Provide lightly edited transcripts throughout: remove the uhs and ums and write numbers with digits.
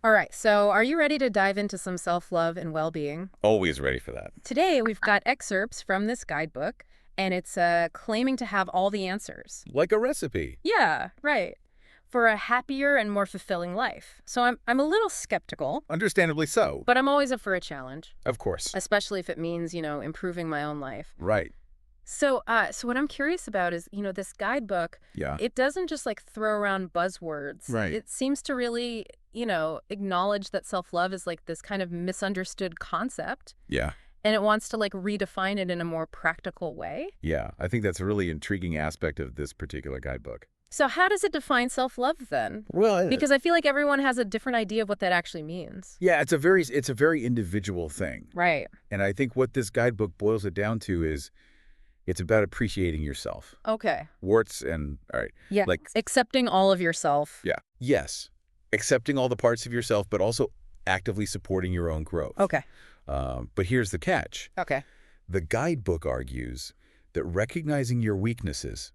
All right, so are you ready to dive into some self-love and well-being? Always ready for that. Today, we've got excerpts from this guidebook, and it's claiming to have all the answers. Like a recipe. Yeah, right. For a happier and more fulfilling life. So I'm a little skeptical, Understandably so. but I'm always up for a challenge, Of course. especially if it means, improving my own life. Right. So what I'm curious about is, this guidebook, Yeah. it doesn't just like throw around buzzwords. Right. It seems to really, acknowledge that self-love is like this kind of misunderstood concept, Yeah. and it wants to like redefine it in a more practical way. Yeah. I think that's a really intriguing aspect of this particular guidebook. So how does it define self-love then? Well, Because I feel like everyone has a different idea of what that actually means. yeah, it's a very individual thing. Right. And I think what this guidebook boils it down to is it's about appreciating yourself. Okay. Warts and all right. Yeah. Like Accepting all of yourself. yeah. Yes. Accepting all the parts of yourself, but also actively supporting your own growth. Okay. But here's the catch. Okay. The guidebook argues that recognizing your weaknesses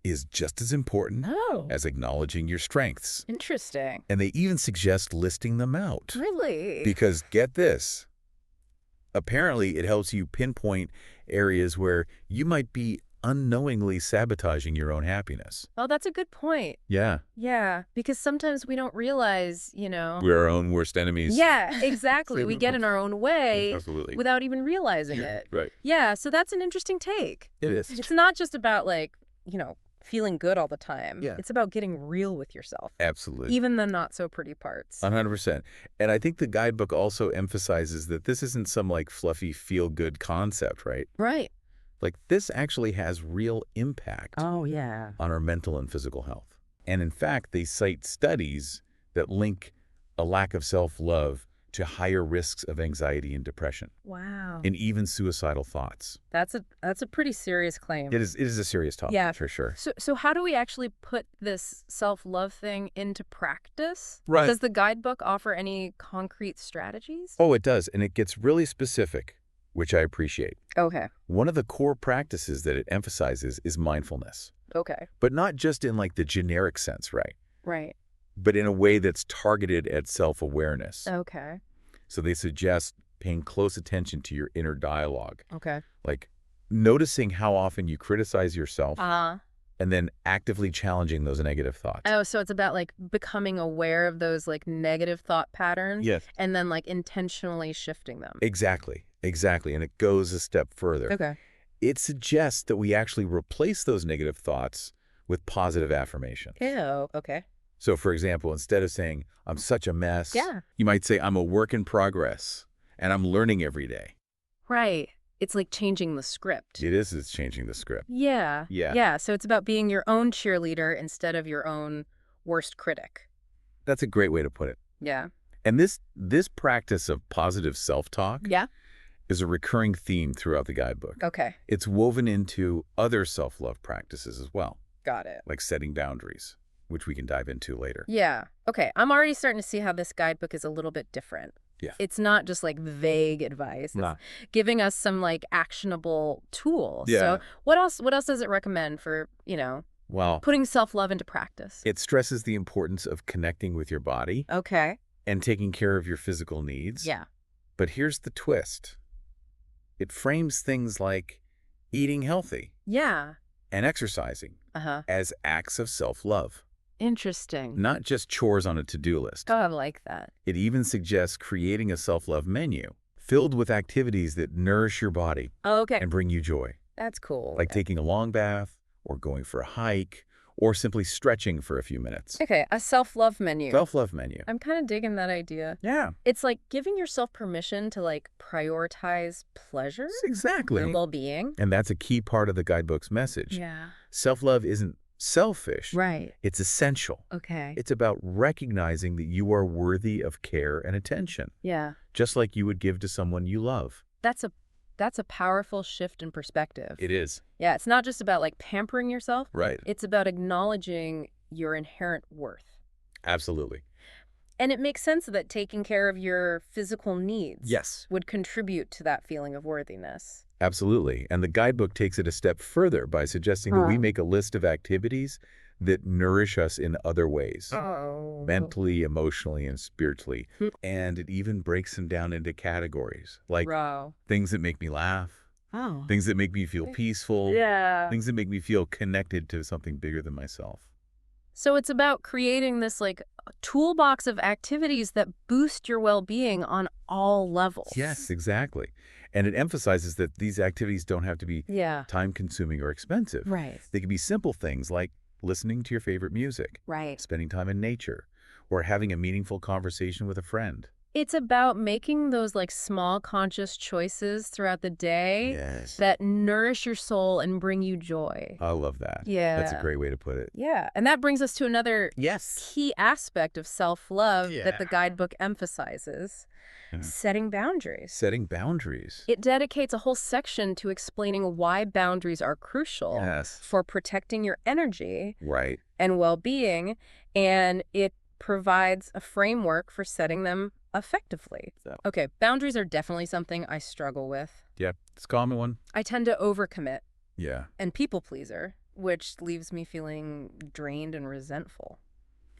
is just as important Oh, as acknowledging your strengths. interesting. And they even suggest listing them out. Really? Because get this, apparently it helps you pinpoint areas where you might be unknowingly sabotaging your own happiness. Oh, that's a good point. Yeah. Yeah, because sometimes we don't realize. We're our own worst enemies. Yeah, exactly. We get in our own way Absolutely. without even realizing it. Right. Yeah, so that's an interesting take. It is. It's not just about feeling good all the time. Yeah. It's about getting real with yourself, Absolutely. even the not so pretty parts. 100%. And I think the guidebook also emphasizes that this isn't some like fluffy feel-good concept, right? Right. Like this actually has real impact Oh, yeah. on our mental and physical health. And in fact, they cite studies that link a lack of self-love to higher risks of anxiety and depression, Wow. and even suicidal thoughts. That's a pretty serious claim. It is a serious topic, Yeah. for sure. So how do we actually put this self-love thing into practice? Right. Does the guidebook offer any concrete strategies? Oh, it does, and it gets really specific, which I appreciate. Okay. One of the core practices that it emphasizes is mindfulness, Okay. but not just in like the generic sense, right? Right. But in a way that's targeted at self-awareness. Okay. So they suggest paying close attention to your inner dialogue, Okay. like noticing how often you criticize yourself Uh-huh. and then actively challenging those negative thoughts. Oh, so it's about like becoming aware of those like negative thought patterns Yes. and then like intentionally shifting them. Exactly. Exactly. And it goes a step further. Okay. It suggests that we actually replace those negative thoughts with positive affirmations. Ew. Okay. So, for example, instead of saying, I'm such a mess, Yeah. you might say, I'm a work in progress and I'm learning every day. Right. It's like changing the script. It's changing the script. Yeah. Yeah. Yeah. So it's about being your own cheerleader instead of your own worst critic. That's a great way to put it. Yeah. And this practice of positive self-talk Yeah. is a recurring theme throughout the guidebook. Okay. It's woven into other self-love practices as well, Got it. like setting boundaries, which we can dive into later. Yeah. Okay. I'm already starting to see how this guidebook is a little bit different. Yeah. It's not just like vague advice. Nah. It's giving us some like actionable tools. Yeah. So what else does it recommend for, Well, putting self-love into practice? it stresses the importance of connecting with your body Okay. and taking care of your physical needs. Yeah. But here's the twist. It frames things like eating healthy Yeah. and exercising Uh-huh. as acts of self-love, Interesting. not just chores on a to-do list. Oh, I like that. It even suggests creating a self-love menu filled with activities that nourish your body Oh, okay. and bring you joy, That's cool. like taking a long bath or going for a hike or simply stretching for a few minutes. Okay, a self-love menu. Self-love menu. I'm kind of digging that idea. Yeah, It's like giving yourself permission to like prioritize pleasure exactly. and well-being. And that's a key part of the guidebook's message. Yeah. Self-love isn't selfish. Right. It's essential. Okay. It's about recognizing that you are worthy of care and attention, Yeah. just like you would give to someone you love. That's a powerful shift in perspective. It is. Yeah, it's not just about like pampering yourself. Right. It's about acknowledging your inherent worth. Absolutely. And it makes sense that taking care of your physical needs Yes. would contribute to that feeling of worthiness. Absolutely. And the guidebook takes it a step further by suggesting that we make a list of activities that nourish us in other ways, Oh. mentally, emotionally, and spiritually. Hmm. And it even breaks them down into categories, like Bro. things that make me laugh, Oh. things that make me feel peaceful, Yeah. things that make me feel connected to something bigger than myself. So it's about creating this like toolbox of activities that boost your well-being on all levels. Yes, exactly. And it emphasizes that these activities don't have to be Yeah. time-consuming or expensive. Right. They can be simple things like listening to your favorite music, Right. spending time in nature, or having a meaningful conversation with a friend. It's about making those like small conscious choices throughout the day Yes. that nourish your soul and bring you joy. I love that. Yeah. That's a great way to put it. Yeah. And that brings us to another Yes. key aspect of self-love that the Yeah. guidebook emphasizes, Yeah. setting boundaries. Setting boundaries. It dedicates a whole section to explaining why boundaries are crucial Yes. for protecting your energy Right. and well-being, and it provides a framework for setting them effectively. So- Okay, boundaries are definitely something I struggle with. Yeah. It's a common one. I tend to overcommit Yeah. and people pleaser, which leaves me feeling drained and resentful.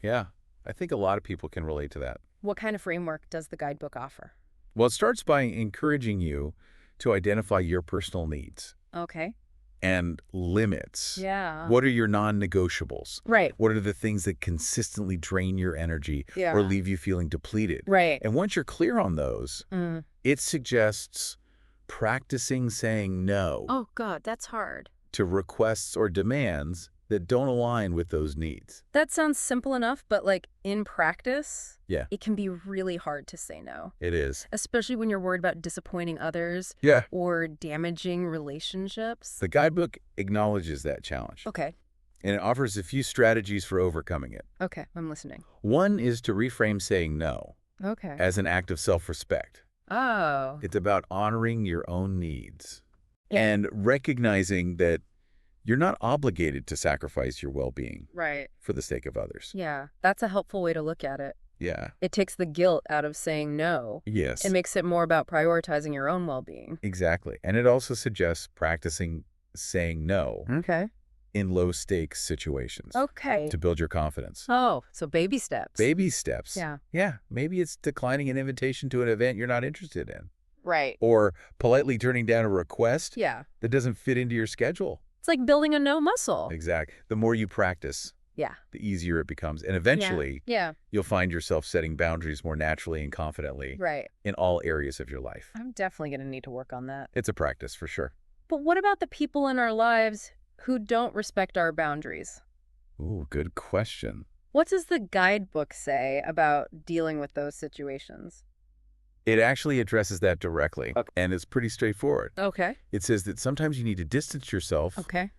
Yeah. I think a lot of people can relate to that. What kind of framework does the guidebook offer? Well, it starts by encouraging you to identify your personal needs Okay. and limits. Yeah. What are your non-negotiables? Right. What are the things that consistently drain your energy Yeah. or leave you feeling depleted? Right. And once you're clear on those, Mm. it suggests practicing saying no Oh, God, that's hard. to requests or demands that don't align with those needs. That sounds simple enough, but like in practice, Yeah. it can be really hard to say no, It is. especially when you're worried about disappointing others Yeah. or damaging relationships. The guidebook acknowledges that challenge, Okay. and it offers a few strategies for overcoming it. Okay. I'm listening. One is to reframe saying no Okay. as an act of self-respect. Oh. It's about honoring your own needs Yeah. and recognizing that you're not obligated to sacrifice your well-being Right. for the sake of others. Yeah. That's a helpful way to look at it. Yeah. It takes the guilt out of saying no. Yes. It makes it more about prioritizing your own well-being. Exactly. And it also suggests practicing saying no Okay. in low-stakes situations Okay. to build your confidence. Oh, so baby steps. Baby steps. Yeah. Yeah. Maybe it's declining an invitation to an event you're not interested in, Right. or politely turning down a request Yeah. that doesn't fit into your schedule. It's like building a no muscle. Exactly. The more you practice, Yeah. the easier it becomes. And eventually, Yeah. you'll find yourself setting boundaries more naturally and confidently Right. in all areas of your life. I'm definitely going to need to work on that. It's a practice for sure. But what about the people in our lives who don't respect our boundaries? Ooh, good question. What does the guidebook say about dealing with those situations? It actually addresses that directly, Okay. and it's pretty straightforward. Okay. It says that sometimes you need to distance yourself Okay.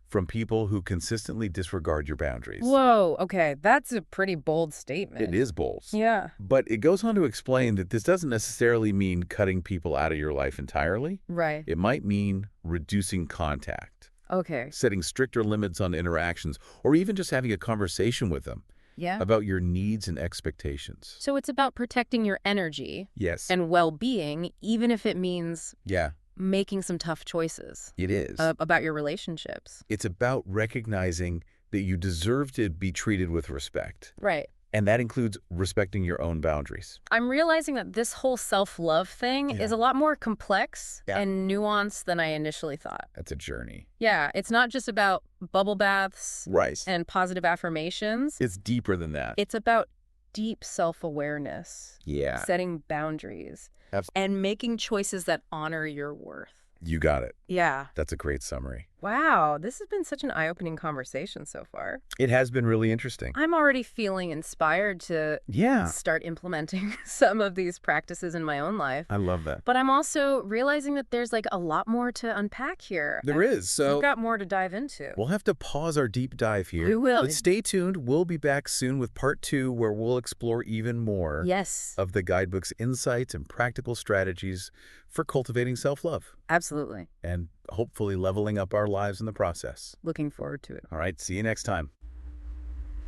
from people who consistently disregard your boundaries. Whoa. Okay. That's a pretty bold statement. It is bold. Yeah. But it goes on to explain that this doesn't necessarily mean cutting people out of your life entirely. Right. It might mean reducing contact, Okay. setting stricter limits on interactions, or even just having a conversation with them Yeah. about your needs and expectations. So it's about protecting your energy Yes. and well-being, even if it means Yeah, making some tough choices it is. about your relationships. It's about recognizing that you deserve to be treated with respect. Right. And that includes respecting your own boundaries. I'm realizing that this whole self-love thing Yeah. is a lot more complex Yeah. and nuanced than I initially thought. That's a journey. Yeah, it's not just about bubble baths Right. and positive affirmations. It's deeper than that. It's about deep self-awareness, Yeah. setting boundaries, and making choices that honor your worth. You got it. Yeah. That's a great summary. Wow, this has been such an eye-opening conversation so far. It has been really interesting. I'm already feeling inspired to Yeah. start implementing some of these practices in my own life. I love that. But I'm also realizing that there's like a lot more to unpack here. There is. So We've got more to dive into. we'll have to pause our deep dive here. We will. But stay tuned. We'll be back soon with part 2, where we'll explore even more Yes, of the guidebook's insights and practical strategies for cultivating self-love absolutely. and hopefully leveling up our lives in the process. Looking forward to it. All right. See you next time.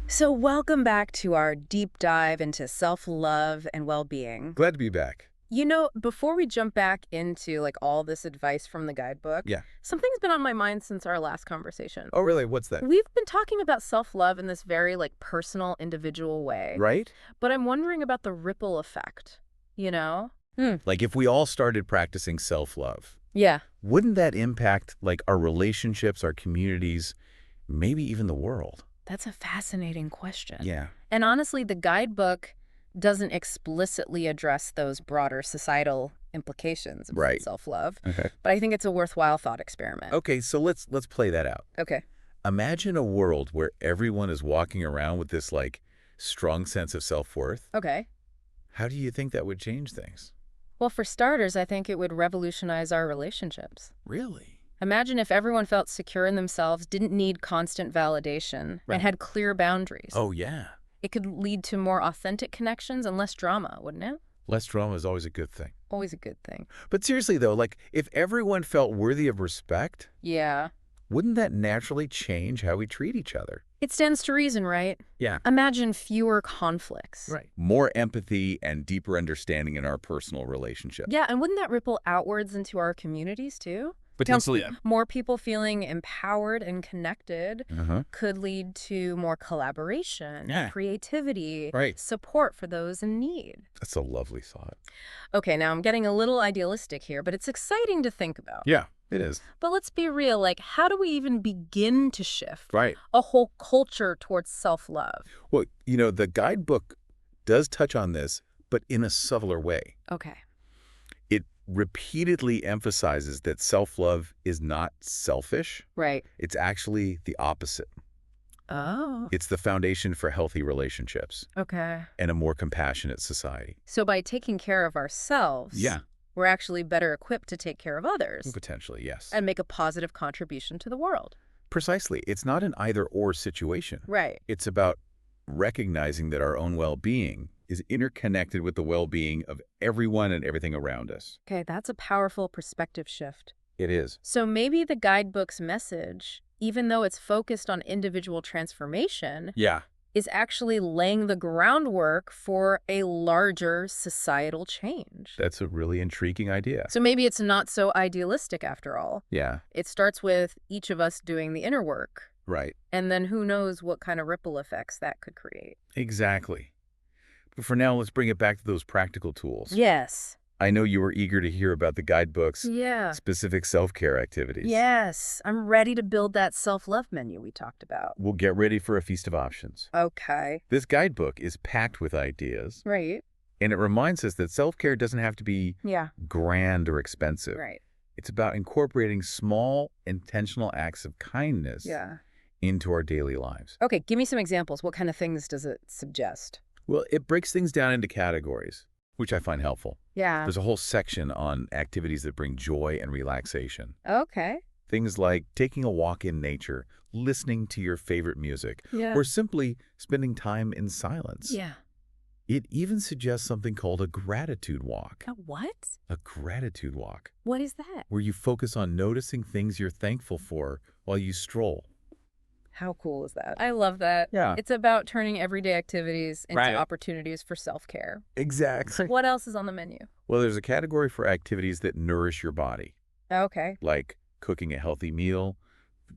So welcome back to our deep dive into self-love and well-being. Glad to be back. You know, before we jump back into like all this advice from the guidebook, Yeah. something's been on my mind since our last conversation. Oh, really? What's that? We've been talking about self-love in this very like personal, individual way, Right? but I'm wondering about the ripple effect, you know? Like if we all started practicing self-love, Yeah. wouldn't that impact like our relationships, our communities, maybe even the world? That's a fascinating question. Yeah. And honestly, the guidebook doesn't explicitly address those broader societal implications of Right. self-love, Okay. but I think it's a worthwhile thought experiment. Okay, so let's play that out. Okay. Imagine a world where everyone is walking around with this like strong sense of self-worth. Okay. How do you think that would change things? Well, for starters, I think it would revolutionize our relationships. Really? Imagine if everyone felt secure in themselves, didn't need constant validation, Right. and had clear boundaries. Oh, yeah. It could lead to more authentic connections and less drama, wouldn't it? Less drama is always a good thing. Always a good thing. But seriously, though, like if everyone felt worthy of respect, Yeah. wouldn't that naturally change how we treat each other? It stands to reason, right? Yeah. Imagine fewer conflicts. Right. More empathy and deeper understanding in our personal relationships. Yeah, and wouldn't that ripple outwards into our communities, too? Potentially, yeah. More people feeling empowered and connected Uh-huh. could lead to more collaboration, Yeah. creativity, Right. support for those in need. That's a lovely thought. Okay, now I'm getting a little idealistic here, but it's exciting to think about. Yeah, it is. But let's be real, like, how do we even begin to shift Right. a whole culture towards self-love? Well, the guidebook does touch on this, but in a subtler way. Okay. It repeatedly emphasizes that self-love is not selfish. Right. It's actually the opposite. Oh. It's the foundation for healthy relationships Okay. and a more compassionate society. So by taking care of ourselves, we're actually better equipped to take care of others Potentially, yes. and make a positive contribution to the world. Precisely. It's not an either-or situation. Right. It's about recognizing that our own well-being is interconnected with the well-being of everyone and everything around us. Okay, that's a powerful perspective shift. It is. So maybe the guidebook's message, even though it's focused on individual transformation, Yeah. is actually laying the groundwork for a larger societal change. That's a really intriguing idea. So maybe it's not so idealistic after all. Yeah, It starts with each of us doing the inner work, right. and then who knows what kind of ripple effects that could create. Exactly. But for now, let's bring it back to those practical tools. Yes. I know you were eager to hear about the guidebook's Yeah. specific self-care activities. Yes. I'm ready to build that self-love menu we talked about. We'll get ready for a feast of options. Okay. This guidebook is packed with ideas, Right. and it reminds us that self-care doesn't have to be Yeah. grand or expensive. Right. It's about incorporating small, intentional acts of kindness Yeah. into our daily lives. Okay, give me some examples. What kind of things does it suggest? Well, it breaks things down into categories, which I find helpful. Yeah. There's a whole section on activities that bring joy and relaxation. Okay. Things like taking a walk in nature, listening to your favorite music, Yeah. or simply spending time in silence. Yeah. It even suggests something called a gratitude walk. A what? A gratitude walk, What is that? where you focus on noticing things you're thankful for while you stroll. How cool is that? I love that. Yeah. It's about turning everyday activities into Right. opportunities for self-care. Exactly. What else is on the menu? Well, there's a category for activities that nourish your body, Okay. like cooking a healthy meal,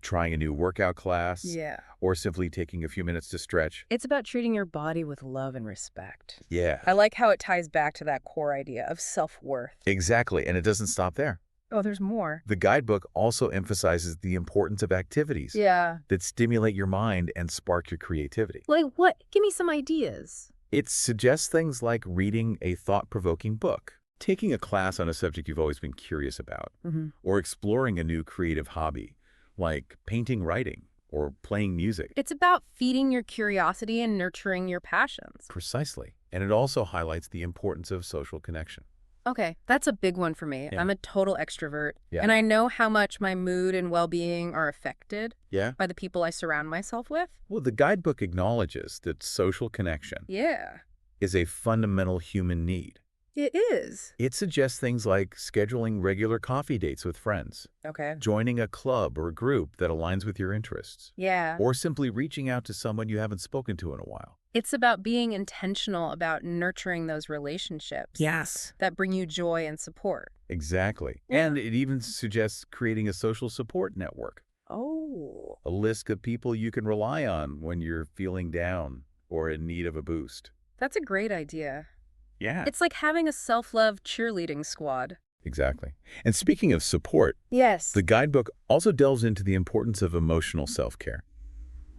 trying a new workout class, Yeah. or simply taking a few minutes to stretch. It's about treating your body with love and respect. Yeah. I like how it ties back to that core idea of self-worth. Exactly, and it doesn't stop there. Oh, there's more. The guidebook also emphasizes the importance of activities Yeah. that stimulate your mind and spark your creativity. Like what? Give me some ideas. It suggests things like reading a thought-provoking book, taking a class on a subject you've always been curious about, Mm-hmm. or exploring a new creative hobby, like painting, writing, or playing music. It's about feeding your curiosity and nurturing your passions. Precisely. And it also highlights the importance of social connection. Okay, that's a big one for me. Yeah. I'm a total extrovert, Yeah. and I know how much my mood and well-being are affected Yeah? by the people I surround myself with. Well, the guidebook acknowledges that social connection Yeah, is a fundamental human need. it is. It suggests things like scheduling regular coffee dates with friends, Okay. joining a club or group that aligns with your interests, Yeah. or simply reaching out to someone you haven't spoken to in a while. It's about being intentional about nurturing those relationships Yes. that bring you joy and support. Exactly. Yeah. And it even suggests creating a social support network, Oh. a list of people you can rely on when you're feeling down or in need of a boost. That's a great idea. Yeah. It's like having a self-love cheerleading squad. Exactly. And speaking of support, Yes. the guidebook also delves into the importance of emotional self-care.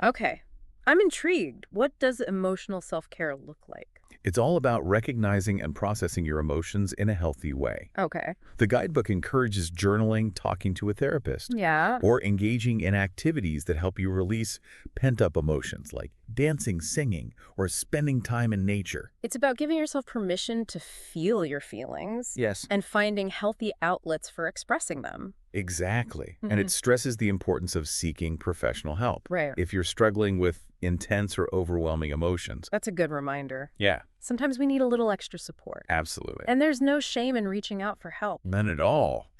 Okay. I'm intrigued. What does emotional self-care look like? It's all about recognizing and processing your emotions in a healthy way. Okay. The guidebook encourages journaling, talking to a therapist, Yeah. or engaging in activities that help you release pent-up emotions like dancing, singing, or spending time in nature. It's about giving yourself permission to feel your feelings Yes. and finding healthy outlets for expressing them. Exactly. And it stresses the importance of seeking professional help. Right. If you're struggling with intense or overwhelming emotions. That's a good reminder. Yeah, Sometimes we need a little extra support. absolutely. And there's no shame in reaching out for help. None at all.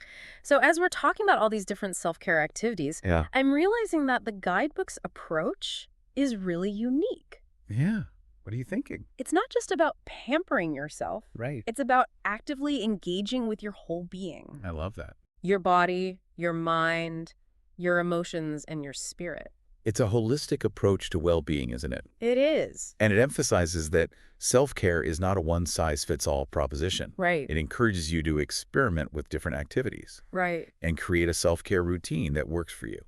So as we're talking about all these different self-care activities, Yeah. I'm realizing that the guidebook's approach is really unique. Yeah. What are you thinking? It's not just about pampering yourself. Right. It's about actively engaging with your whole being. I love that. Your body, your mind, your emotions, and your spirit. It's a holistic approach to well-being, isn't it? It is. And it emphasizes that self-care is not a one-size-fits-all proposition. Right. It encourages you to experiment with different activities Right. and create a self-care routine that works for you.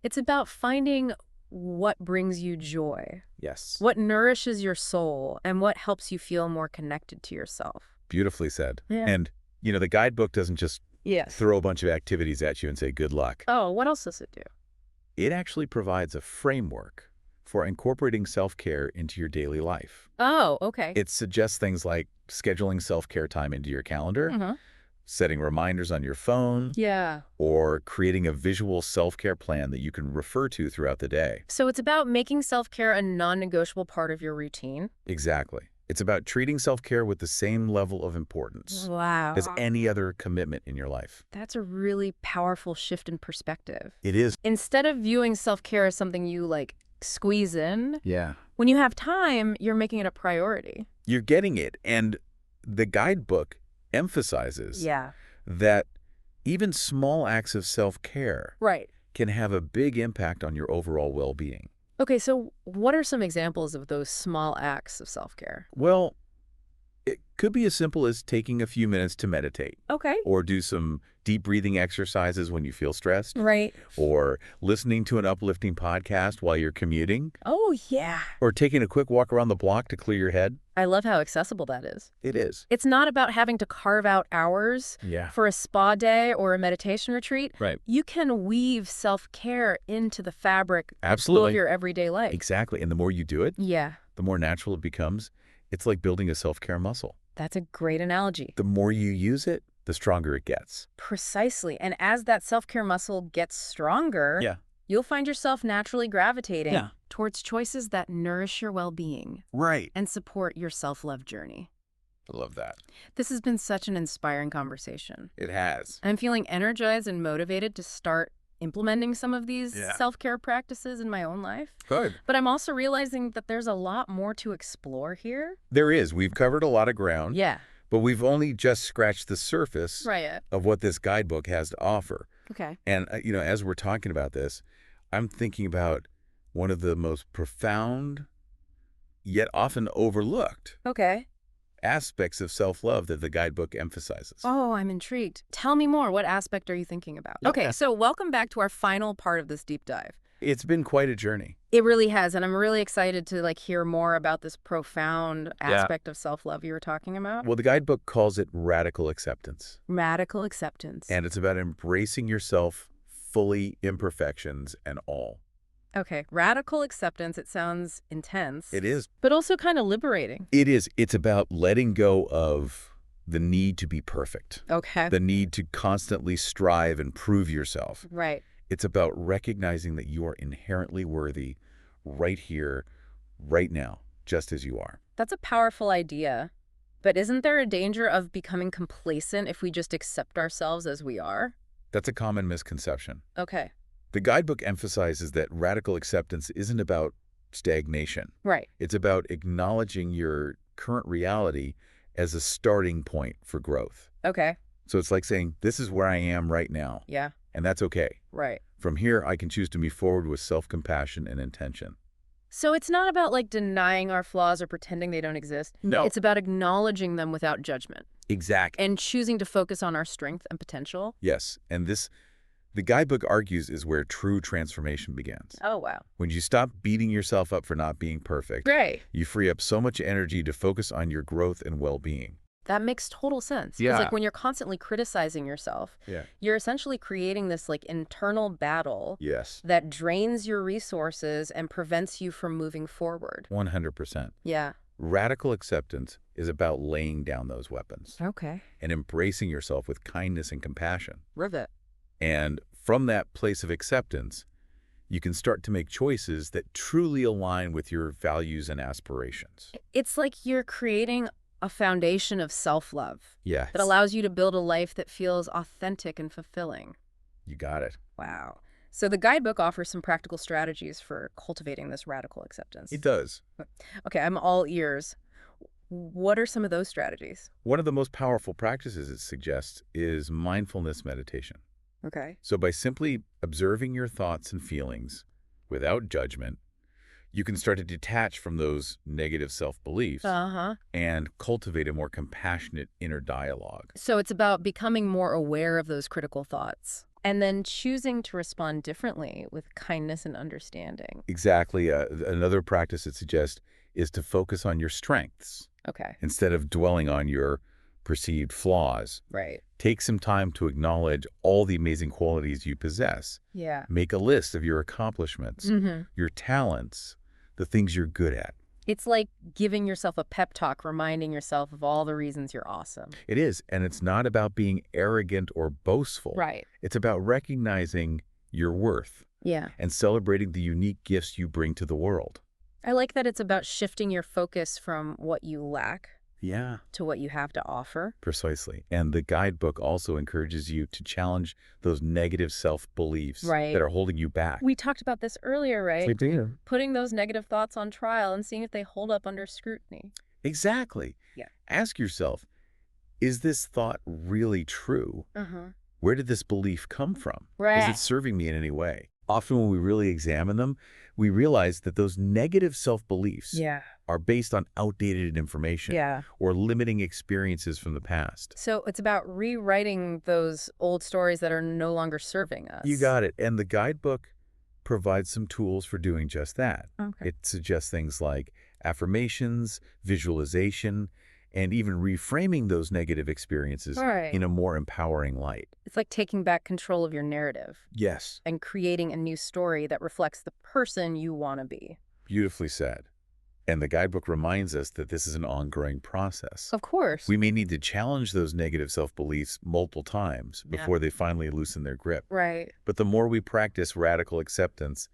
It's about finding what brings you joy, Yes. what nourishes your soul, and what helps you feel more connected to yourself. Beautifully said. Yeah. And, the guidebook doesn't just Yes. throw a bunch of activities at you and say good luck. Oh, what else does it do? It actually provides a framework for incorporating self-care into your daily life. Oh, okay. It suggests things like scheduling self-care time into your calendar, setting reminders on your phone, Yeah. or creating a visual self-care plan that you can refer to throughout the day. So it's about making self-care a non-negotiable part of your routine? Exactly. It's about treating self-care with the same level of importance Wow. as any other commitment in your life. That's a really powerful shift in perspective. It is. Instead of viewing self-care as something you, squeeze in, Yeah. when you have time, you're making it a priority. You're getting it. And the guidebook emphasizes Yeah. that even small acts of self-care Right. can have a big impact on your overall well-being. Okay, so what are some examples of those small acts of self-care? Well, it could be as simple as taking a few minutes to meditate, Okay. or do some deep breathing exercises when you feel stressed, Right. or listening to an uplifting podcast while you're commuting, Oh, yeah. or taking a quick walk around the block to clear your head. I love how accessible that is. It is. It's not about having to carve out hours Yeah. for a spa day or a meditation retreat. Right. You can weave self-care into the fabric of Absolutely. your everyday life. Exactly. And the more you do it, Yeah, the more natural it becomes. It's like building a self-care muscle. that's a great analogy. The more you use it, the stronger it gets. Precisely. And as that self-care muscle gets stronger, Yeah. you'll find yourself naturally gravitating Yeah. towards choices that nourish your well-being Right. and support your self-love journey. I love that. This has been such an inspiring conversation. It has. I'm feeling energized and motivated to start implementing some of these Yeah. self-care practices in my own life. Good. But I'm also realizing that there's a lot more to explore here. There is. We've covered a lot of ground, Yeah. but we've only just scratched the surface Right. of what this guidebook has to offer. Okay. And, as we're talking about this, I'm thinking about one of the most profound, yet often overlooked Okay. aspects of self-love that the guidebook emphasizes. Oh, I'm intrigued. Tell me more. What aspect are you thinking about? Okay, so welcome back to our final part of this deep dive. It's been quite a journey. It really has, and I'm really excited to hear more about this profound aspect of self-love you were talking about. Well, the guidebook calls it radical acceptance. Radical acceptance. And it's about embracing yourself fully, imperfections and all. Okay, radical acceptance, it sounds intense. It is. But also kind of liberating. It is. It's about letting go of the need to be perfect, Okay. the need to constantly strive and prove yourself. Right. It's about recognizing that you are inherently worthy right here, right now, just as you are. That's a powerful idea. But isn't there a danger of becoming complacent if we just accept ourselves as we are? That's a common misconception. Okay. The guidebook emphasizes that radical acceptance isn't about stagnation. Right. It's about acknowledging your current reality as a starting point for growth. Okay. So it's like saying, this is where I am right now, Yeah. and that's okay. Right. From here, I can choose to move forward with self-compassion and intention. So it's not about like denying our flaws or pretending they don't exist. No. It's about acknowledging them without judgment Exactly. and choosing to focus on our strength and potential. Yes, and the guidebook argues, is where true transformation begins. Oh, wow. When you stop beating yourself up for not being perfect, Right. you free up so much energy to focus on your growth and well-being. That makes total sense. 'Cause, Yeah. like when you're constantly criticizing yourself, Yeah. you're essentially creating this like internal battle Yes. that drains your resources and prevents you from moving forward. 100%. Yeah. Radical acceptance is about laying down those weapons Okay. and embracing yourself with kindness and compassion. Rivet. And from that place of acceptance, you can start to make choices that truly align with your values and aspirations. It's like you're creating a foundation of self-love Yes. that allows you to build a life that feels authentic and fulfilling. You got it. Wow. So the guidebook offers some practical strategies for cultivating this radical acceptance. It does. Okay, I'm all ears. What are some of those strategies? One of the most powerful practices it suggests is mindfulness meditation. Okay. So by simply observing your thoughts and feelings without judgment, you can start to detach from those negative self-beliefs Uh-huh. and cultivate a more compassionate inner dialogue. So it's about becoming more aware of those critical thoughts and then choosing to respond differently with kindness and understanding. Exactly. Another practice it suggests is to focus on your strengths Okay. instead of dwelling on your perceived flaws. Right. Take some time to acknowledge all the amazing qualities you possess. Yeah. Make a list of your accomplishments, Mm-hmm. your talents, the things you're good at. It's like giving yourself a pep talk, reminding yourself of all the reasons you're awesome. It is, and it's not about being arrogant or boastful. Right. It's about recognizing your worth Yeah. and celebrating the unique gifts you bring to the world. I like that it's about shifting your focus from what you lack Yeah. to what you have to offer. Precisely. And the guidebook also encourages you to challenge those negative self-beliefs Right. that are holding you back. We talked about this earlier, right? We do. Putting those negative thoughts on trial and seeing if they hold up under scrutiny. Exactly. Yeah. Ask yourself, is this thought really true? Uh-huh. Where did this belief come from? Right. Is it serving me in any way? Often when we really examine them, we realize that those negative self-beliefs Yeah. are based on outdated information Yeah. or limiting experiences from the past. So it's about rewriting those old stories that are no longer serving us. You got it. And the guidebook provides some tools for doing just that. Okay. It suggests things like affirmations, visualization, and even reframing those negative experiences Right. in a more empowering light. It's like taking back control of your narrative Yes. and creating a new story that reflects the person you want to be. Beautifully said. And the guidebook reminds us that this is an ongoing process. Of course. We may need to challenge those negative self-beliefs multiple times Yeah. before they finally loosen their grip. Right. But the more we practice radical acceptance,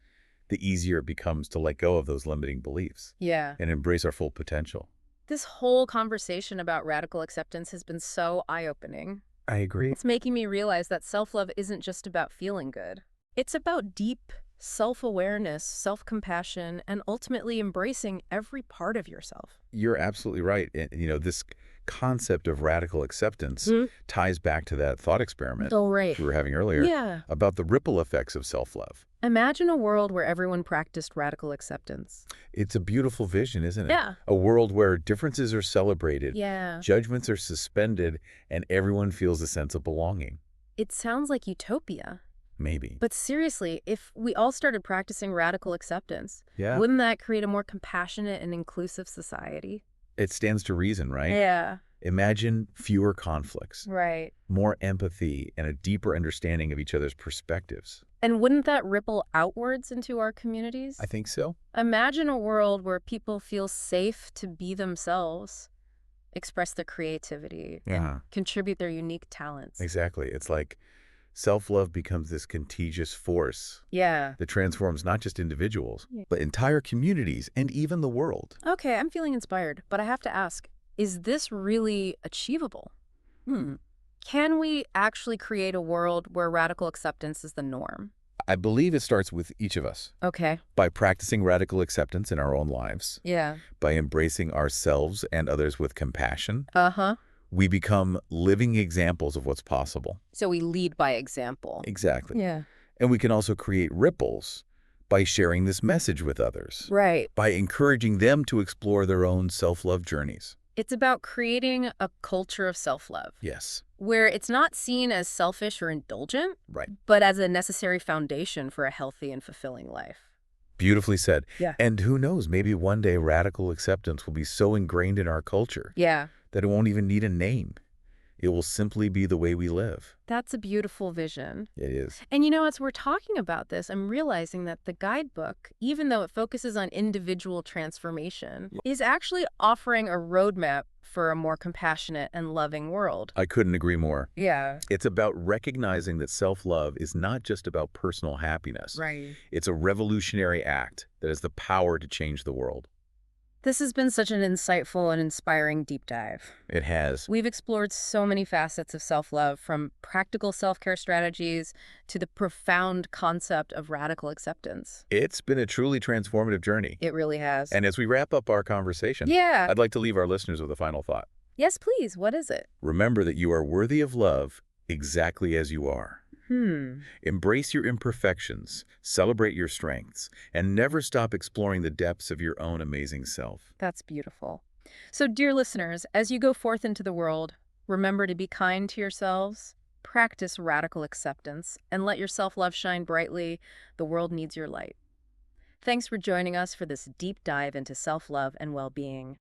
the easier it becomes to let go of those limiting beliefs Yeah. and embrace our full potential. This whole conversation about radical acceptance has been so eye-opening. I agree. It's making me realize that self-love isn't just about feeling good. It's about deep self-awareness, self-compassion, and ultimately embracing every part of yourself. You're absolutely right. And, this concept of radical acceptance ties back to that thought experiment Oh, right. we were having earlier Yeah. about the ripple effects of self-love. Imagine a world where everyone practiced radical acceptance. It's a beautiful vision, isn't it? Yeah. A world where differences are celebrated, Yeah. judgments are suspended, and everyone feels a sense of belonging. It sounds like utopia. Maybe. But seriously, if we all started practicing radical acceptance, Yeah. wouldn't that create a more compassionate and inclusive society? It stands to reason, right? Yeah. Imagine fewer conflicts, Right. more empathy, and a deeper understanding of each other's perspectives. And wouldn't that ripple outwards into our communities? I think so. Imagine a world where people feel safe to be themselves, express their creativity, Yeah. contribute their unique talents. Exactly. It's like self-love becomes this contagious force Yeah. that transforms not just individuals, Yeah. but entire communities and even the world. Okay, I'm feeling inspired, but I have to ask, is this really achievable? Can we actually create a world where radical acceptance is the norm? I believe it starts with each of us. Okay. By practicing radical acceptance in our own lives, Yeah. by embracing ourselves and others with compassion, Uh-huh. we become living examples of what's possible. So we lead by example. Exactly. Yeah. And we can also create ripples by sharing this message with others, Right. by encouraging them to explore their own self-love journeys. It's about creating a culture of self-love Yes, where it's not seen as selfish or indulgent, right. but as a necessary foundation for a healthy and fulfilling life. Beautifully said. Yeah. And who knows, maybe one day radical acceptance will be so ingrained in our culture Yeah. that it won't even need a name. It will simply be the way we live. That's a beautiful vision. It is. And as we're talking about this, I'm realizing that the guidebook, even though it focuses on individual transformation, is actually offering a roadmap for a more compassionate and loving world. I couldn't agree more. Yeah. It's about recognizing that self-love is not just about personal happiness. Right. It's a revolutionary act that has the power to change the world. This has been such an insightful and inspiring deep dive. It has. We've explored so many facets of self-love, from practical self-care strategies to the profound concept of radical acceptance. It's been a truly transformative journey. It really has. And as we wrap up our conversation, Yeah. I'd like to leave our listeners with a final thought. Yes, please. What is it? Remember that you are worthy of love exactly as you are. Embrace your imperfections, celebrate your strengths, and never stop exploring the depths of your own amazing self. That's beautiful. So, dear listeners, as you go forth into the world, remember to be kind to yourselves, practice radical acceptance, and let your self-love shine brightly. The world needs your light. Thanks for joining us for this deep dive into self-love and well-being.